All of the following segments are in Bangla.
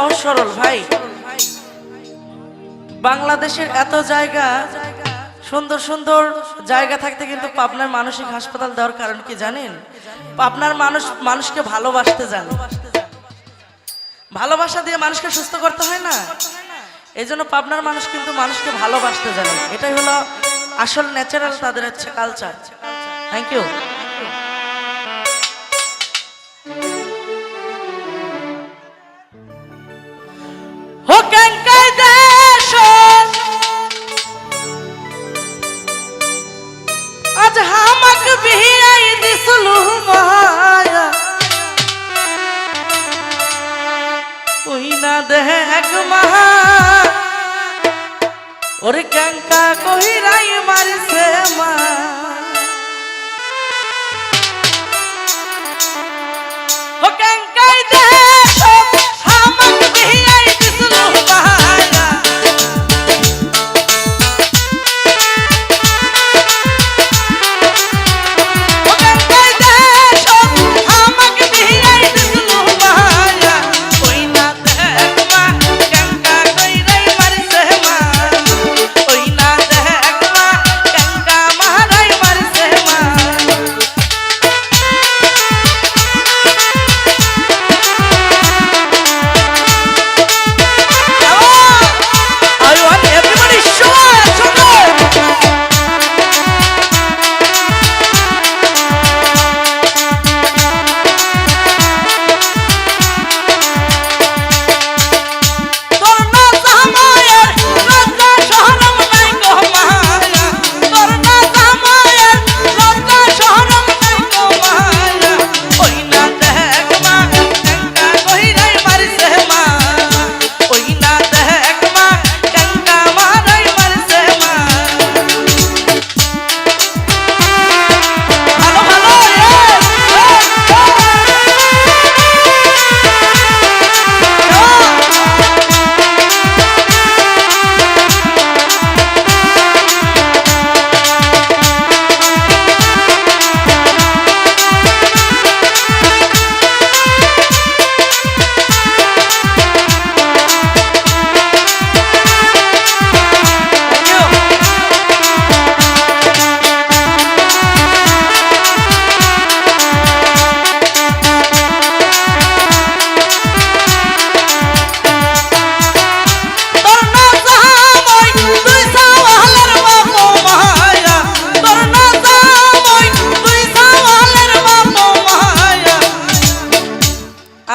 সহজ সরল ভাই। বাংলাদেশের এত জায়গা, সুন্দর সুন্দর জায়গা থাকতে কিন্তু পাবনার মানসিক হাসপাতাল দেওয়ার কারণ কি জানেন? পাবনার মানুষকে ভালোবাসতে জানে, ভালোবাসা দিয়ে মানুষকে সুস্থ করতে হয় না। এই জন্য পাবনার মানুষ কিন্তু মানুষকে ভালোবাসতে জানে, এটাই হলো আসল ন্যাচারাল তাদের হচ্ছে কালচার। Thank you. আজ হামাক বিহিয়াই দিসলু মায়া, ওই না দেখ মাহা ওরে ক্যাঙ্কা কহিরাই মারছে মা। ও ক্যাঙ্কাই দেখ হামাক বিহিয়াই দিসলু মায়া,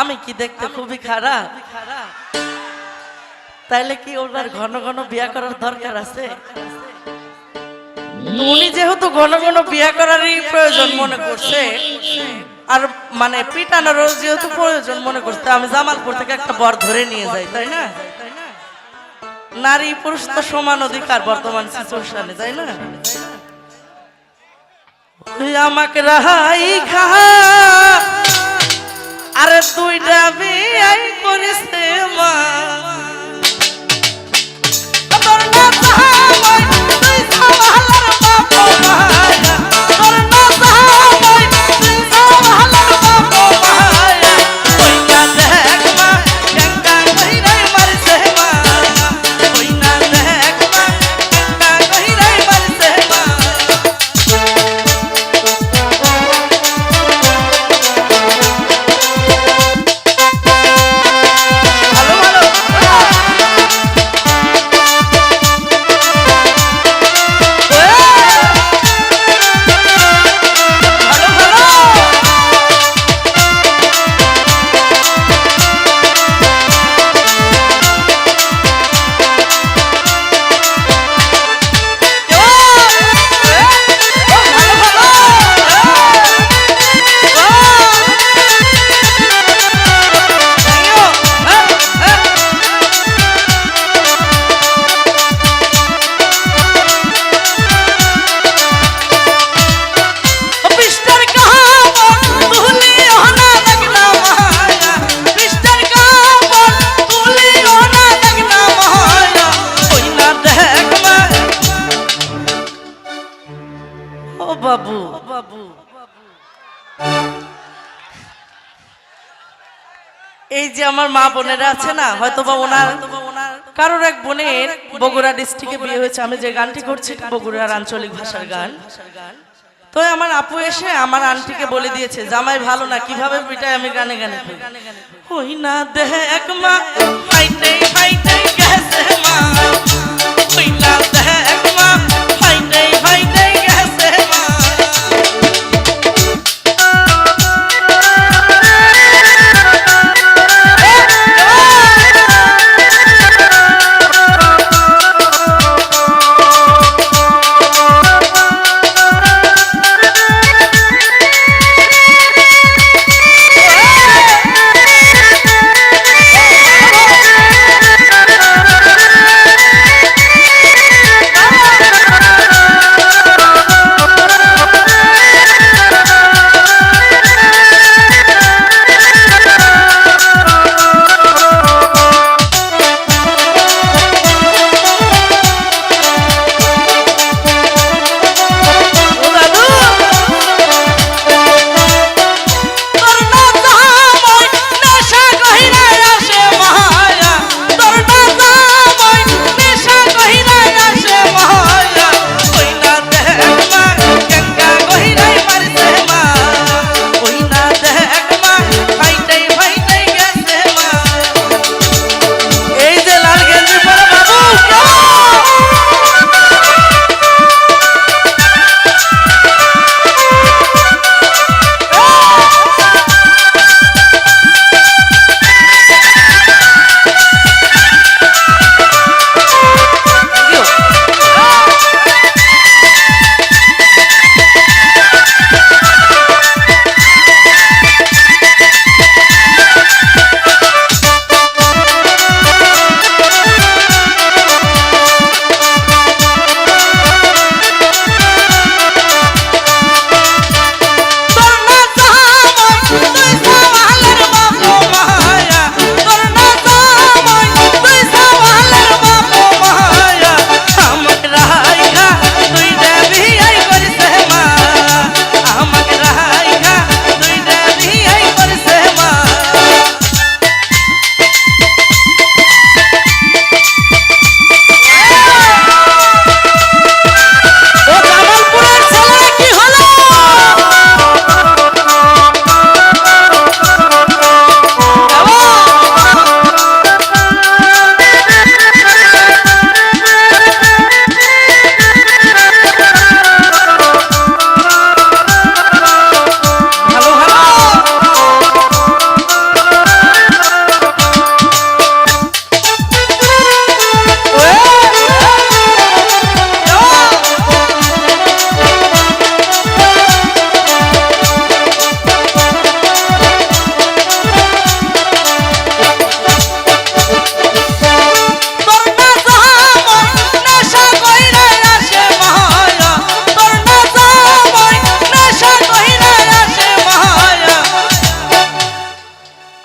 আমি কি দেখতে খুবই খারাপ? তাইলে কি ওনার ঘন ঘন বিয়া করার দরকার আছে? উনি যেহেতু ঘন ঘন বিয়া করারই প্রয়োজন মনে করছে, আর মানে পিটানোরও যেহেতু প্রয়োজন মনে করছে, আমি জামালপুর থেকে একটা বর ধরে নিয়ে যাই, তাই না? নারী পুরুষ তো সমান অধিকার বর্তমান সিচুয়েশনে, তাই না? আমাকে রাহাই খা আরে দুইটা বিয়াই করিছে মা, তোর না চাহাই তুই চাওয়ালার বাপ মায়া, তোর না চাহাই তুই চাওয়ালার বাপ মায়া, ওই না দেখ মা ক্যাঙ্কা কহিরাই মারছে মা, ওই না দেখ মা ক্যাঙ্কা কহিরাই মারছে মা। ভালো ভালো এই যে আমার মা বোনেরা আছে না, হয়তোবা ওনার কারোর এক বোনের বগুড়া ডিস্ট্রিক্টে বিয়ে হয়েছে। আমি যে গানটি করছি বগুড়ার আঞ্চলিক ভাষার গান। তো আমার আপু এসে আমার আন্টিকে বলে দিয়েছে জামাই ভালো না, কিভাবে বিটায় আমি গানে গানে হই না দেখ মা ফাইটে ফাইটে গেছে মা, হই না দেখ মা ফাইটে ফাইটে গেছে মা।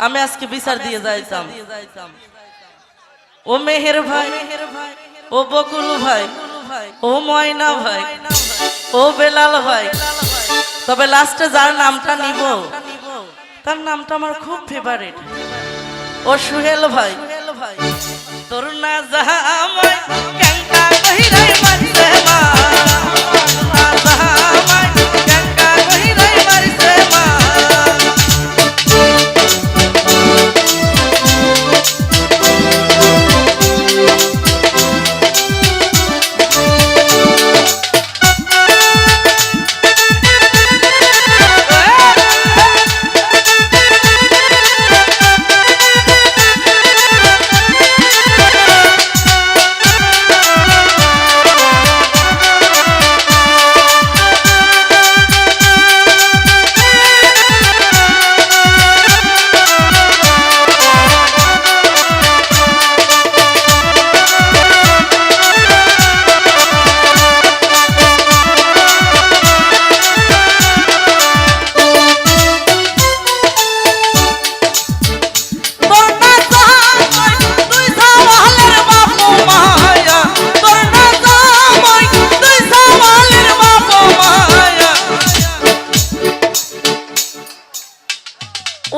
আমি আজকে বিচার দিয়ে যাইতাম। ও মেহের ভাই, ও বকুল ভাই, ও ময়না ভাই, ও বেলাল ভাই, তবে লাস্টে যার নামটা নিব তার নামটা আমার খুব ফেভারিট। ও সুহেল ভাই, তোর না জামাই ক্যাংকা কহিরাই মারিছে মা, না জামাই ক্যাংকা কহিরাই মারিছে মা।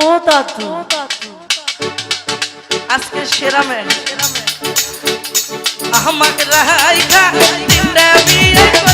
ও দাদু আজকে সেরা ম্যান আমাকে রাইখা তিনটা বিয়ে